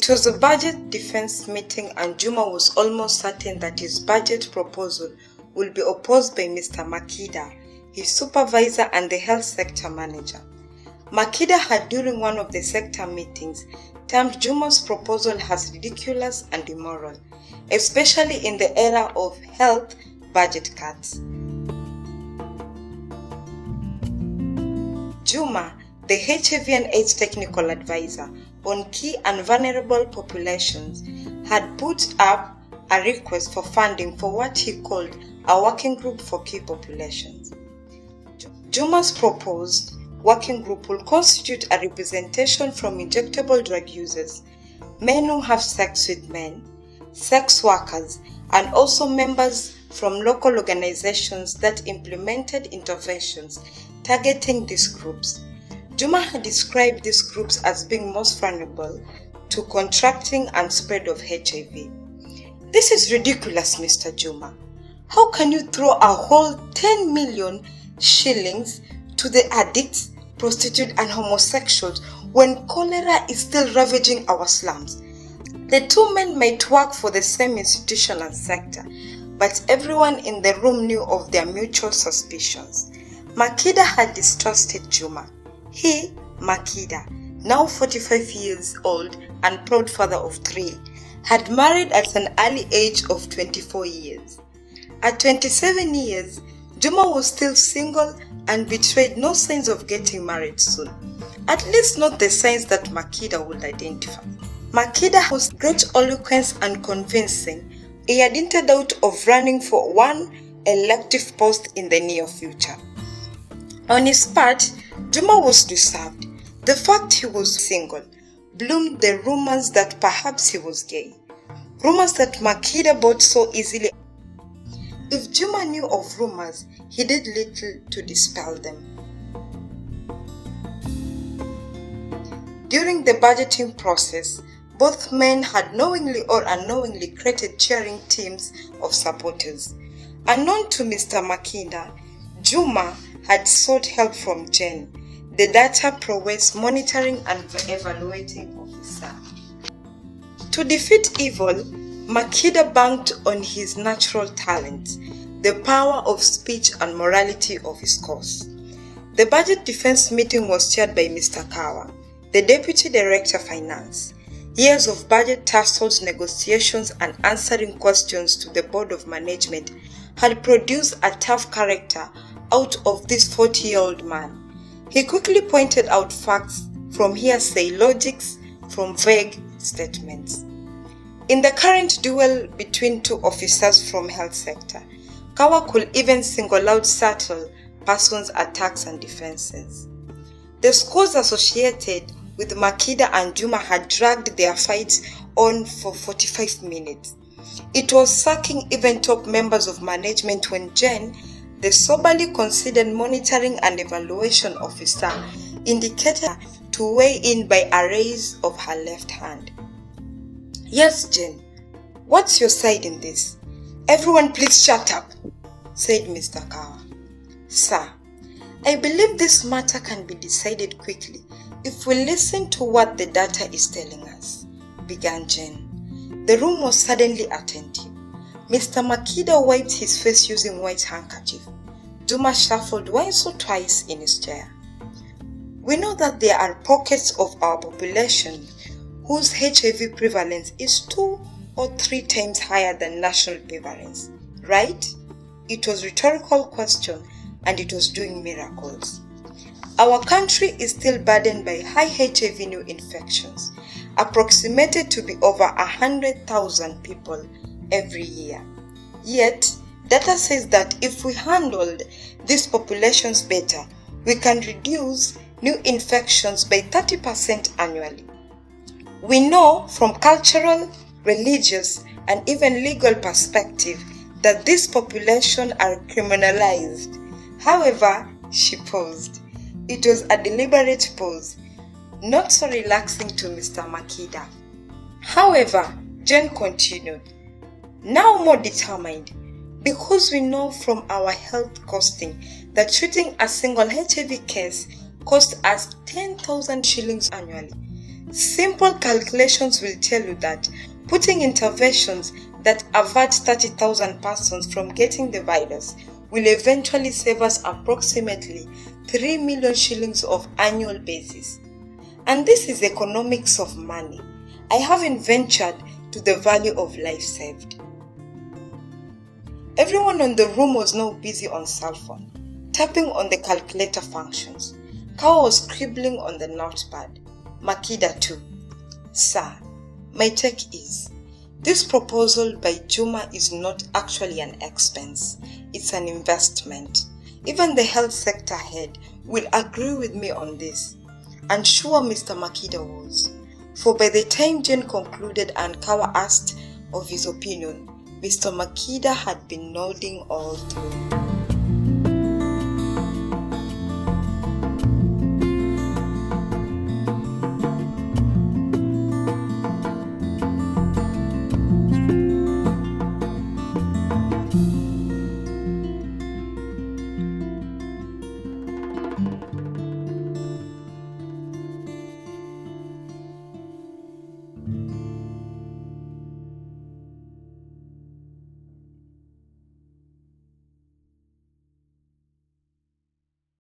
It was a budget defense meeting and Juma was almost certain that his budget proposal would be opposed by Mr. Makida, his supervisor and the health sector manager. Makida had during one of the sector meetings termed Juma's proposal as ridiculous and immoral, especially in the era of health budget cuts. Juma, the HIV and AIDS technical advisor on key and vulnerable populations, had put up a request for funding for what he called a working group for key populations. Juma's proposed working group will constitute a representation from injectable drug users, men who have sex with men, sex workers, and also members from local organizations that implemented interventions targeting these groups. Juma had described these groups as being most vulnerable to contracting and spread of HIV. This is ridiculous, Mr. Juma. How can you throw a whole 10 million shillings to the addicts, prostitutes and homosexuals when cholera is still ravaging our slums? The two men might work for the same institution and sector, but everyone in the room knew of their mutual suspicions. Makida had distrusted Juma. He, Makida, now 45 years old and proud father of 3, had married at an early age of 24 years. At 27 years, Juma was still single and betrayed no signs of getting married soon, at least not the signs that Makida would identify. Makida was great eloquence and convincing. He had hinted out of running for one elective post in the near future. On his part, Juma was reserved. The fact he was single bloomed the rumors that perhaps he was gay, rumors that Makida bought so easily. If Juma knew of rumors, he did little to dispel them. During the budgeting process, both men had knowingly or unknowingly created cheering teams of supporters. Unknown to Mr. Makida, Juma had sought help from Jen, the data prowess monitoring and evaluating officer. To defeat evil, Makida banked on his natural talent, the power of speech and morality of his cause. The budget defense meeting was chaired by Mr. Kawa, the Deputy Director Finance. Years of budget tussles, negotiations and answering questions to the Board of Management had produced a tough character out of this 40-year-old man. He quickly pointed out facts from hearsay logics, from vague statements. In the current duel between two officers from health sector, Kawa could even single out subtle persons' attacks and defenses. The scores associated with Makida and Juma had dragged their fights on for 45 minutes. It was sucking even top members of management when Jen, the soberly considered monitoring and evaluation officer, indicated to weigh in by a raise of her left hand. Yes, Jen, what's your side in this? Everyone please shut up, said Mr. Kawa. Sir, I believe this matter can be decided quickly if we listen to what the data is telling us, began Jen. The room was suddenly attentive. Mr. Makida wiped his face using white handkerchief. Juma shuffled once or twice in his chair. We know that there are pockets of our population whose HIV prevalence is 2 or 3 times higher than national prevalence, right? It was a rhetorical question and it was doing miracles. Our country is still burdened by high HIV new infections, approximated to be over 100,000 people every year. Yet, data says that if we handled these populations better, we can reduce new infections by 30% annually. We know from cultural, religious, and even legal perspective that this population are criminalized. However, she paused. It was a deliberate pause, not so relaxing to Mr. Makida. However, Jen continued, now more determined, because we know from our health costing that treating a single HIV case costs us 10,000 shillings annually. Simple calculations will tell you that putting interventions that avert 30,000 persons from getting the virus will eventually save us approximately 3 million shillings of annual basis. And this is economics of money. I haven't ventured to the value of life saved. Everyone in the room was now busy on cell phone, tapping on the calculator functions. Kawa was scribbling on the notepad. Makida too. Sir, my take is, this proposal by Juma is not actually an expense. It's an investment. Even the health sector head will agree with me on this. And sure Mr. Makida was. For by the time Jane concluded and Kawa asked of his opinion, Mr. Makida had been nodding all through.